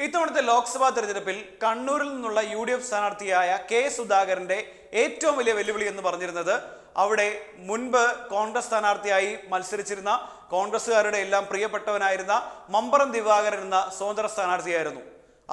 ഇത്തവണത്തെ ലോക്സഭാ തെരഞ്ഞെടുപ്പിൽ കണ്ണൂരിൽ നിന്നുള്ള UDF സ്ഥാനാർത്ഥിയായ കെ സുധാകരന്റെ ഏറ്റവും വലിയ വെല്ലുവിളി എന്ന് പറഞ്ഞിരുന്നത് അവിടെ മുൻപ് കോൺഗ്രസ് സ്ഥാനാർത്ഥിയായി മത്സരിച്ചിരുന്ന കോൺഗ്രസുകാരുടെ എല്ലാം പ്രിയപ്പെട്ടവനായിരുന്ന മമ്പറം ദിവാകരൻ എന്ന സ്വതന്ത്ര സ്ഥാനാർത്ഥിയായിരുന്നു.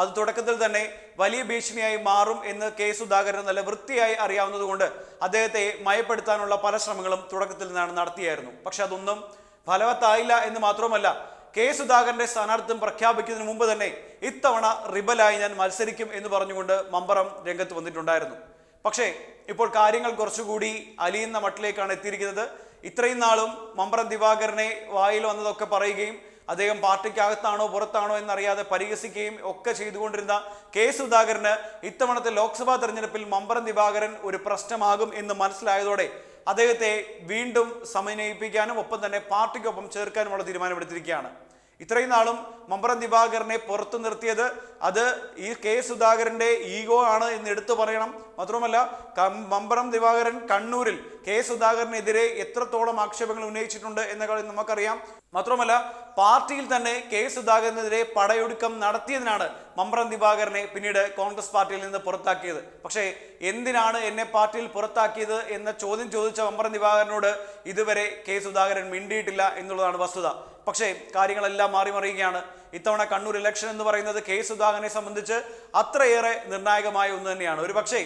അത് തുടക്കത്തിൽ തന്നെ വലിയ ഭീഷണിയായി മാറും എന്ന് കെ സുധാകരൻ നല്ല വൃത്തിയായി അറിയാവുന്നതുകൊണ്ട് അദ്ദേഹത്തെ മയപ്പെടുത്താനുള്ള പല ശ്രമങ്ങളും തുടക്കത്തിൽ നിന്നാണ് നടത്തിയായിരുന്നു. പക്ഷെ അതൊന്നും ഫലവത്തായില്ല എന്ന് മാത്രമല്ല, കെ സുധാകരന്റെ സ്ഥാനാർത്ഥിത്വം പ്രഖ്യാപിക്കുന്നതിന് മുമ്പ് തന്നെ ഇത്തവണ റിബലായി ഞാൻ മത്സരിക്കും എന്ന് പറഞ്ഞുകൊണ്ട് മമ്പറം രംഗത്ത് വന്നിട്ടുണ്ടായിരുന്നു. പക്ഷേ ഇപ്പോൾ കാര്യങ്ങൾ കുറച്ചുകൂടി അലിയുന്ന മട്ടിലേക്കാണ് എത്തിയിരിക്കുന്നത്. ഇത്രയും നാളും മമ്പറം ദിവാകരനെ വായിൽ വന്നതൊക്കെ പറയുകയും അദ്ദേഹം പാർട്ടിക്കകത്താണോ പുറത്താണോ എന്നറിയാതെ പരിഹസിക്കുകയും ഒക്കെ ചെയ്തുകൊണ്ടിരുന്ന കെ സുധാകരന് ഇത്തവണത്തെ ലോക്സഭാ തെരഞ്ഞെടുപ്പിൽ മമ്പറം ദിവാകരൻ ഒരു പ്രശ്നമാകും എന്ന് മനസ്സിലായതോടെ അദ്ദേഹത്തെ വീണ്ടും സമന്വയിപ്പിക്കാനും ഒപ്പം തന്നെ പാർട്ടിക്കൊപ്പം ചേർക്കാനുമുള്ള തീരുമാനമെടുത്തിരിക്കുകയാണ്. ഇത്രയും നാളും മമ്പറം ദിവാകരനെ പുറത്തു നിർത്തിയത് അത് ഈ കെ സുധാകരന്റെ ഈഗോ ആണ് എന്ന് എടുത്തു പറയണം. മാത്രമല്ല, മമ്പറം ദിവാകരൻ കണ്ണൂരിൽ കെ സുധാകരനെതിരെ എത്രത്തോളം ആക്ഷേപങ്ങൾ ഉന്നയിച്ചിട്ടുണ്ട് എന്ന കാര്യം നമുക്കറിയാം. മാത്രമല്ല, പാർട്ടിയിൽ തന്നെ കെ സുധാകരനെതിരെ പടയൊടുക്കം നടത്തിയതിനാണ് മമ്പറം ദിവാകരനെ പിന്നീട് കോൺഗ്രസ് പാർട്ടിയിൽ നിന്ന് പുറത്താക്കിയത്. പക്ഷേ എന്തിനാണ് എന്നെ പാർട്ടിയിൽ പുറത്താക്കിയത് എന്ന ചോദ്യം ചോദിച്ച മമ്പറം ദിവാകരനോട് ഇതുവരെ കെ സുധാകരൻ മിണ്ടിയിട്ടില്ല എന്നുള്ളതാണ് വസ്തുത. പക്ഷേ കാര്യങ്ങളെല്ലാം മാറിമറിയുകയാണ്. ഇത്തവണ കണ്ണൂർ ഇലക്ഷൻ എന്ന് പറയുന്നത് കെ സുധാകരനെ സംബന്ധിച്ച് അത്രയേറെ നിർണായകമായ ഒന്ന് തന്നെയാണ്. ഒരു പക്ഷേ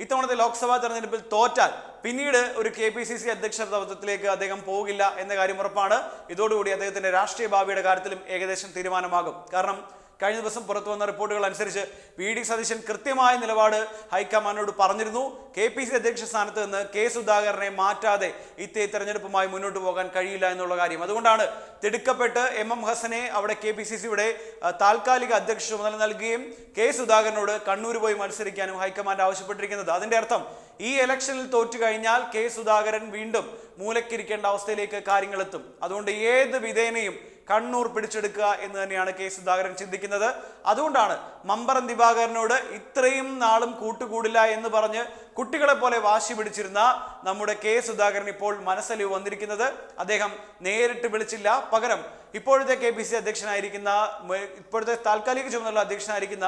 ഇത്തവണത്തെ ലോക്സഭാ തെരഞ്ഞെടുപ്പിൽ തോറ്റാൽ പിന്നീട് ഒരു KPCC അധ്യക്ഷ പദത്തിലേക്ക് അദ്ദേഹം പോകില്ല എന്ന കാര്യം ഉറപ്പാണ്. ഇതോടുകൂടി അദ്ദേഹത്തിന്റെ രാഷ്ട്രീയ ഭാവിയുടെ കാര്യത്തിലും ഏകദേശം തീരുമാനമാകും. കാരണം കഴിഞ്ഞ ദിവസം പുറത്തു വന്ന റിപ്പോർട്ടുകൾ അനുസരിച്ച് VD സതീശൻ കൃത്യമായ നിലപാട് ഹൈക്കമാൻഡിനോട് പറഞ്ഞിരുന്നു. KPCC അധ്യക്ഷ സ്ഥാനത്ത് നിന്ന് കെ സുധാകരനെ മാറ്റാതെ തെരഞ്ഞെടുപ്പുമായി മുന്നോട്ട് പോകാൻ കഴിയില്ല എന്നുള്ള കാര്യം. അതുകൊണ്ടാണ് തിടുക്കപ്പെട്ട് MM ഹസനെ അവിടെ KPCCയുടെ താൽക്കാലിക അധ്യക്ഷ ചുമതല നൽകുകയും കെ സുധാകരനോട് കണ്ണൂർ പോയി മത്സരിക്കാനും ഹൈക്കമാൻഡ് ആവശ്യപ്പെട്ടിരിക്കുന്നത്. അതിന്റെ അർത്ഥം ഈ ഇലക്ഷനിൽ തോറ്റു കഴിഞ്ഞാൽ കെ സുധാകരൻ വീണ്ടും മൂലക്കിരിക്കേണ്ട അവസ്ഥയിലേക്ക് കാര്യങ്ങൾ എത്തും. അതുകൊണ്ട് ഏത് വിധേനയും കണ്ണൂർ പിടിച്ചെടുക്കുക എന്ന് തന്നെയാണ് കെ സുധാകരൻ ചിന്തിക്കുന്നത്. അതുകൊണ്ടാണ് മമ്പറം ദിവാകരനോട് ഇത്രയും നാളും കൂട്ടുകൂടില്ല എന്ന് പറഞ്ഞ് കുട്ടികളെ പോലെ വാശി പിടിച്ചിരുന്ന നമ്മുടെ കെ സുധാകരൻ ഇപ്പോൾ മനസ്സലിവ് വന്നിരിക്കുന്നത്. അദ്ദേഹം നേരിട്ട് വിളിച്ചില്ല, പകരം ഇപ്പോഴത്തെ KPCC അധ്യക്ഷനായിരിക്കുന്ന ഇപ്പോഴത്തെ താൽക്കാലിക ചുമതല അധ്യക്ഷനായിരിക്കുന്ന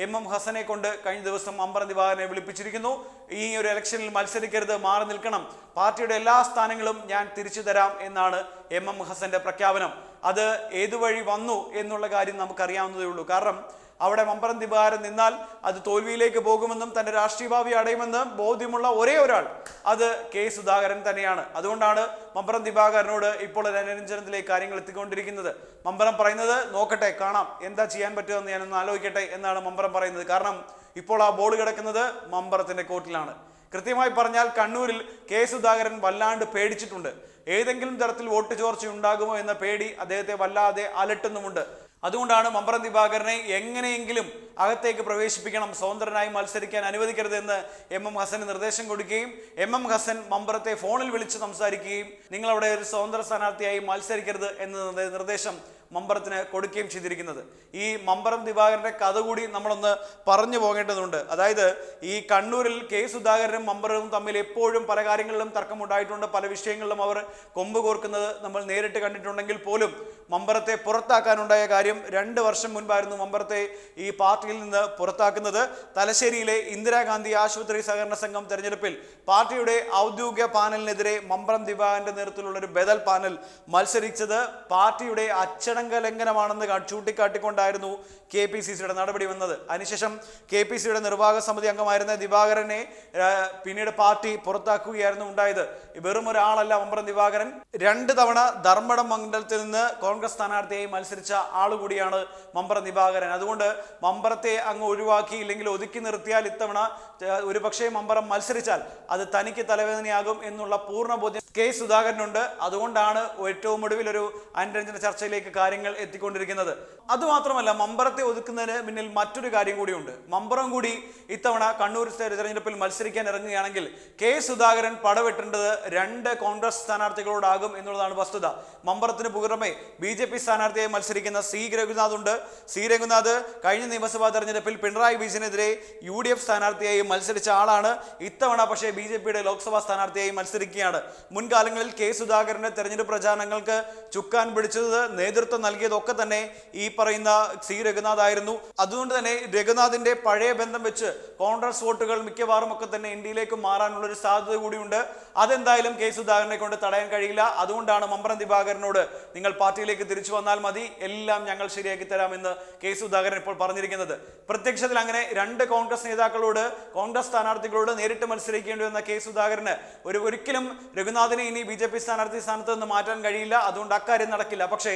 MM ഹസനെ കൊണ്ട് കഴിഞ്ഞ ദിവസം മമ്പറം ദിവാകരനെ വിളിപ്പിച്ചിരിക്കുന്നു. ഈ ഒരു ഇലക്ഷനിൽ മത്സരിക്കരുത്, മാറി നിൽക്കണം, പാർട്ടിയുടെ എല്ലാ സ്ഥാനങ്ങളും ഞാൻ തിരിച്ചു തരാം എന്നാണ് MM ഹസന്റെ പ്രഖ്യാപനം. അത് ഏതുവഴി വന്നു എന്നുള്ള കാര്യം നമുക്കറിയാവുന്നതേ ഉള്ളൂ. കാരണം അവിടെ മമ്പറം ദിവാകരൻ നിന്നാൽ അത് തോൽവിയിലേക്ക് പോകുമെന്നും തന്റെ രാഷ്ട്രീയ ഭാവി അടയുമെന്ന് ബോധ്യമുള്ള ഒരേ ഒരാൾ അത് കെ സുധാകരൻ തന്നെയാണ്. അതുകൊണ്ടാണ് മമ്പറം ദിവാകരനോട് ഇപ്പോൾ അനുരഞ്ജനത്തിലേക്ക് കാര്യങ്ങൾ എത്തിക്കൊണ്ടിരിക്കുന്നത്. മമ്പറം പറയുന്നത് നോക്കട്ടെ, കാണാം, എന്താ ചെയ്യാൻ പറ്റുമെന്ന് ഞാനൊന്ന് ആലോചിക്കട്ടെ എന്നാണ് മമ്പറം പറയുന്നത്. കാരണം ഇപ്പോൾ ആ ബോൾ കിടക്കുന്നത് മമ്പറത്തിന്റെ കോർട്ടിലാണ്. കൃത്യമായി പറഞ്ഞാൽ കണ്ണൂരിൽ കെ സുധാകരൻ വല്ലാണ്ട് പേടിച്ചിട്ടുണ്ട്. ഏതെങ്കിലും തരത്തിൽ വോട്ട് ചോർച്ച ഉണ്ടാകുമോ എന്ന പേടി അദ്ദേഹത്തെ വല്ലാതെ അലട്ടുന്നുമുണ്ട്. അതുകൊണ്ടാണ് മമ്പറം ദിവാകരനെ എങ്ങനെയെങ്കിലും അകത്തേക്ക് പ്രവേശിപ്പിക്കണം, സ്വതന്ത്രനായി മത്സരിക്കാൻ അനുവദിക്കരുത് എന്ന് MM ഹസന് നിർദ്ദേശം കൊടുക്കുകയും MM ഹസൻ മമ്പറത്തെ ഫോണിൽ വിളിച്ച് സംസാരിക്കുകയും നിങ്ങളവിടെ ഒരു സ്വതന്ത്ര സ്ഥാനാർത്ഥിയായി മത്സരിക്കരുത് എന്ന നിർദ്ദേശം മമ്പറത്തിന് കൊടുക്കുകയും ചെയ്തിരിക്കുന്നത്. ഈ മമ്പറം ദിവാകരന്റെ കഥ കൂടി നമ്മളൊന്ന് പറഞ്ഞു പോകേണ്ടതുണ്ട്. അതായത് ഈ കണ്ണൂരിൽ കെ സുധാകരനും മമ്പറവും തമ്മിൽ എപ്പോഴും പല കാര്യങ്ങളിലും തർക്കമുണ്ടായിട്ടുണ്ട്. പല വിഷയങ്ങളിലും അവർ കൊമ്പ് കോർക്കുന്നത് നമ്മൾ നേരിട്ട് കണ്ടിട്ടുണ്ടെങ്കിൽ പോലും മമ്പറത്തെ പുറത്താക്കാനുണ്ടായ കാര്യം 2 വർഷം മുൻപായിരുന്നു മമ്പറത്തെ ഈ പാർട്ടിയിൽ നിന്ന് പുറത്താക്കുന്നത്. തലശ്ശേരിയിലെ ഇന്ദിരാഗാന്ധി ആശുപത്രി സഹകരണ സംഘം തെരഞ്ഞെടുപ്പിൽ പാർട്ടിയുടെ ഔദ്യോഗിക പാനലിനെതിരെ മമ്പറം ദിവാകരന്റെ നേതൃത്വത്തിലുള്ള ഒരു ബദൽ പാനൽ മത്സരിച്ചത് പാർട്ടിയുടെ ലംഘനമാണെന്ന് ചൂണ്ടിക്കാട്ടിക്കൊണ്ടായിരുന്നു KPCCയുടെ നടപടി വന്നത്. അതിനുശേഷം KPCCയുടെ നിർവാഹക സമിതി അംഗമായിരുന്ന ദിവാകരനെ പിന്നീട് പാർട്ടി പുറത്താക്കുകയായിരുന്നു ഉണ്ടായത്. വെറും ഒരാളല്ല മമ്പറം ദിവാകരൻ, 2 തവണ ധർമ്മടം മണ്ഡലത്തിൽ നിന്ന് കോൺഗ്രസ് സ്ഥാനാർത്ഥിയായി മത്സരിച്ച ആളുകൂടിയാണ് മമ്പറം ദിവാകരൻ. അതുകൊണ്ട് മമ്പറത്തെ അങ്ങ് ഒഴിവാക്കിയില്ലെങ്കിൽ ഒതുക്കി നിർത്തിയാൽ ഇത്തവണ ഒരു പക്ഷേ മമ്പറം മത്സരിച്ചാൽ അത് തനിക്ക് തലവേദനയാകും എന്നുള്ള പൂർണ്ണ ബോധ്യം കെ സുധാകരനുണ്ട്. അതുകൊണ്ടാണ് ഏറ്റവും ഒടുവിൽ ഒരു അനുരഞ്ജന ചർച്ചയിലേക്ക് കാര്യങ്ങൾ എത്തിക്കൊണ്ടിരിക്കുന്നത്. അതുമാത്രമല്ല, മമ്പറത്തെ ഒതുക്കുന്നതിന് പിന്നിൽ മറ്റൊരു കാര്യം കൂടിയുണ്ട്. മമ്പറം കൂടി ഇത്തവണ കണ്ണൂർ തെരഞ്ഞെടുപ്പിൽ മത്സരിക്കാൻ ഇറങ്ങുകയാണെങ്കിൽ കെ സുധാകരൻ പടവെട്ടേണ്ടത് 2 കോൺഗ്രസ് സ്ഥാനാർത്ഥികളോടാകും എന്നുള്ളതാണ് വസ്തുത. മമ്പറത്തിന് പുറമെ BJP സ്ഥാനാർത്ഥിയായി മത്സരിക്കുന്ന C രഘുനാഥ് ഉണ്ട്. C രഘുനാഥ് കഴിഞ്ഞ നിയമസഭാ തെരഞ്ഞെടുപ്പിൽ പിണറായി വിജയനെതിരെ UDF സ്ഥാനാർത്ഥിയായി മത്സരിച്ച ആളാണ്. ഇത്തവണ പക്ഷേ BJPയുടെ ലോക്സഭാ സ്ഥാനാർത്ഥിയായി മത്സരിക്കുകയാണ്. മുൻ മുൻകാലങ്ങളിൽ കെ സുധാകരന്റെ തെരഞ്ഞെടുപ്പ് പ്രചാരണങ്ങൾക്ക് ചുക്കാൻ പിടിച്ചത് നേതൃത്വം നൽകിയതൊക്കെ തന്നെ ഈ പറയുന്ന സി രഘുനാഥ് ആയിരുന്നു. അതുകൊണ്ട് തന്നെ രഘുനാഥിന്റെ പഴയ ബന്ധം വെച്ച് കോൺഗ്രസ് വോട്ടുകൾ മിക്കവാറും ഒക്കെ തന്നെ ഇന്ത്യയിലേക്ക് മാറാനുള്ള ഒരു സാധ്യത കൂടിയുണ്ട്. അതെന്തായാലും കെ സുധാകരനെ കൊണ്ട് തടയാൻ കഴിയില്ല. അതുകൊണ്ടാണ് മമ്പ്രം ദിവാകരനോട് നിങ്ങൾ പാർട്ടിയിലേക്ക് തിരിച്ചു വന്നാൽ മതി, എല്ലാം ഞങ്ങൾ ശരിയാക്കി തരാമെന്ന് കെ സുധാകരൻ ഇപ്പോൾ പറഞ്ഞിരിക്കുന്നത്. പ്രത്യക്ഷത്തിൽ അങ്ങനെ രണ്ട് കോൺഗ്രസ് നേതാക്കളോട്, കോൺഗ്രസ് സ്ഥാനാർത്ഥികളോട് നേരിട്ട് മത്സരിക്കേണ്ടി വന്ന കെ സുധാകരന് ഒരിക്കലും രഘുനാഥിനെ ഇനി BJP സ്ഥാനാർത്ഥി സ്ഥാനത്ത് നിന്ന് മാറ്റാൻ കഴിയില്ല. അതുകൊണ്ട് അക്കാര്യം നടക്കില്ല. പക്ഷേ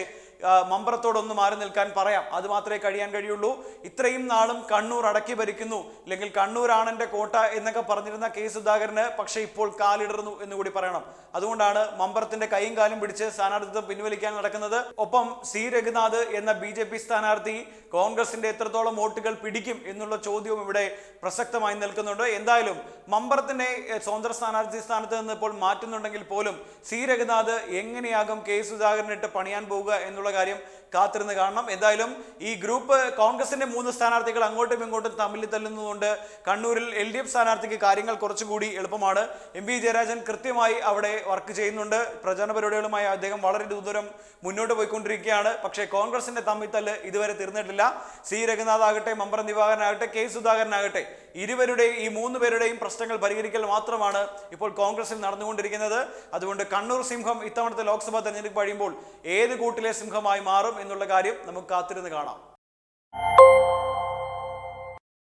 മമ്പ്രത്തോടൊന്ന് മാറി നിൽക്കാൻ പറയാം, അത് മാത്രമേ കഴിയാൻ കഴിയുള്ളൂ. ഇത്രയും നാളും കണ്ണൂർ അടക്കി ഭരിക്കുന്നു, അല്ലെങ്കിൽ കണ്ണൂരാണ് എൻ്റെ കോട്ട എന്നൊക്കെ പറഞ്ഞിരുന്ന കെ സുധാകരന് പക്ഷേ ഇപ്പോൾ കാലിടറുന്നു എന്ന് കൂടി പറയണം. അതുകൊണ്ടാണ് മമ്പ്രത്തിന്റെ കൈയും കാലും പിടിച്ച് സ്ഥാനാർത്ഥിത്വം പിൻവലിക്കാൻ നടക്കുന്നത്. ഒപ്പം സി രഘുനാഥ് എന്ന BJP സ്ഥാനാർത്ഥി കോൺഗ്രസിന്റെ എത്രത്തോളം വോട്ടുകൾ പിടിക്കും എന്നുള്ള ചോദ്യവും ഇവിടെ പ്രസക്തമായി നിൽക്കുന്നുണ്ട്. എന്തായാലും മമ്പ്രത്തിന്റെ സ്വതന്ത്ര സ്ഥാനാർത്ഥി സ്ഥാനത്ത് നിന്ന് ഇപ്പോൾ മാറ്റുന്നുണ്ടെങ്കിൽ പോലും സി രഘുനാഥ് എങ്ങനെയാകും കെ സുധാകരനിട്ട് പണിയാൻ പോവുക എന്നുള്ള കാര്യം കാത്തിരുന്ന് കാണണം. എന്തായാലും ഈ ഗ്രൂപ്പ് കോൺഗ്രസിന്റെ 3 സ്ഥാനാർത്ഥികൾ അങ്ങോട്ടും ഇങ്ങോട്ടും തമ്മിൽ തല്ലുന്നതുകൊണ്ട് കണ്ണൂരിൽ LDF സ്ഥാനാർത്ഥിക്ക് കാര്യങ്ങൾ കുറച്ചുകൂടി എളുപ്പമാണ്. MP ജയരാജൻ കൃത്യമായി അവിടെ വർക്ക് ചെയ്യുന്നുണ്ട്. പ്രചാരണ പരിപാടികളുമായി അദ്ദേഹം വളരെ ദൂരം മുന്നോട്ട് പോയിക്കൊണ്ടിരിക്കുകയാണ്. പക്ഷേ കോൺഗ്രസിന്റെ തമ്മിത്തല്ല് ഇതുവരെ തീർന്നിട്ടില്ല. സി രഘുനാഥ് ആകട്ടെ, മമ്പ്രം ദിവാകരനാകട്ടെ, കെ സുധാകരനാകട്ടെ, ഈ 3 പേരുടെയും പ്രശ്നങ്ങൾ പരിഹരിക്കൽ മാത്രമാണ് ഇപ്പോൾ കോൺഗ്രസിൽ നടന്നുകൊണ്ടിരിക്കുന്നത്. അതുകൊണ്ട് കണ്ണൂർ സിംഹം ഇത്തവണത്തെ ലോക്സഭാ തെരഞ്ഞെടുപ്പ് കഴിയുമ്പോൾ ഏത് കൂട്ടിലെ സിംഹമായി മാറും എന്നുള്ള കാര്യം നമുക്ക് കാത്തിരുന്ന് കാണാം.